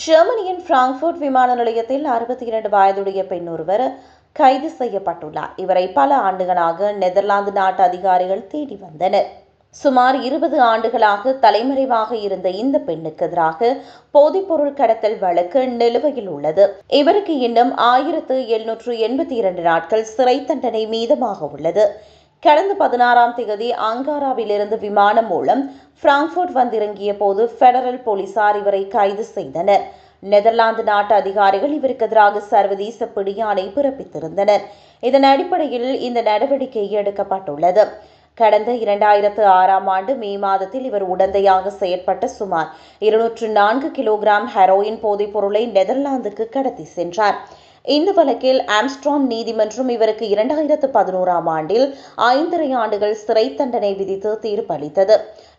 ஜெர்மனியின் பிராங்க்ஃபர்ட் விமான நிலையத்தில் 62 வயதுடைய பெண் ஒருவர் கைது செய்யப்பட்டுள்ளார். இவரை பல ஆண்டுகளாக நெதர்லாந்து நாட்டு அதிகாரிகள் தேடி வந்தனர். சுமார் 20 ஆண்டுகளாக தலைமறைவாக இருந்த இந்த பெண்ணுக்கு எதிராக போதைப்பொருள் கடத்தல் வழக்கு நிலுவையில் உள்ளது. இவருக்கு இன்னும் 1782 நாட்கள் சிறை தண்டனை மீதமாக உள்ளது. கடந்த 16ஆம் தேதி அங்காராவிலிருந்து விமானம் மூலம் பிராங்க்ஃபர்ட் வந்திறங்கிய போது பெடரல் போலீசார் இவரை கைது செய்தனர். நெதர்லாந்து நாட்டு அதிகாரிகள் இவருக்கு எதிராக சர்வதேச பிடியாணை பிறப்பித்திருந்தனர். இதன் அடிப்படையில் இந்த நடவடிக்கை எடுக்கப்பட்டுள்ளது. கடந்த 2006ஆம் ஆண்டு மே மாதத்தில் இவர் உடந்தையாக செயற்பட்ட சுமார் 204 கிலோகிராம் ஹெரோயின் போதைப் பொருளை நெதர்லாந்துக்கு கடத்தி சென்றார். இந்த வழக்கில் ஆம்ஸ்ட்ராங் நீதிமன்றம் இவருக்கு 2011ஆம் ஆண்டில் 5½ ஆண்டுகள் சிறை தண்டனை விதித்து தீர்ப்பளித்தது.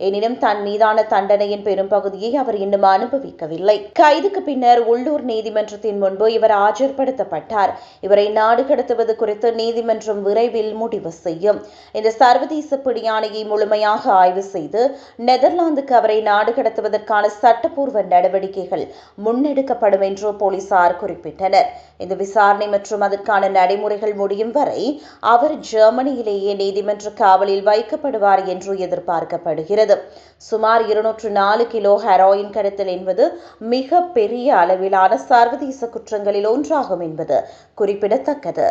எனினும் தன் மீதான தண்டனையின் பெரும்பகுதியை அவர் இன்னும் அனுபவிக்கவில்லை. கைதுக்கு பின்னர் உள்ளூர் நீதிமன்றத்தின் முன்பு இவர் ஆஜர்படுத்தப்பட்டார். இவரை நாடு கடத்துவது குறித்து நீதிமன்றம் விரைவில் முடிவு செய்யும். இந்த சர்வதேச பிடியாணையை முழுமையாக ஆய்வு செய்து நெதர்லாந்துக்கு அவரை நாடு கடத்துவதற்கான சட்டப்பூர்வ நடவடிக்கைகள் முன்னெடுக்கப்படும் என்று போலீசார் குறிப்பிட்டனர். இந்த விசாரணை மற்றும் அதற்கான நடைமுறைகள் முடியும் வரை அவர் ஜெர்மனியிலேயே நீதிமன்ற காவலில் வைக்கப்படுவார் என்று எதிர்பார்க்கப்படுகிறது. சுமார் 204 கிலோ ஹெரோயின் கடத்தல் என்பது மிக பெரிய அளவிலான சர்வதேச குற்றங்களில் ஒன்றாகும் என்பது குறிப்பிடத்தக்கது.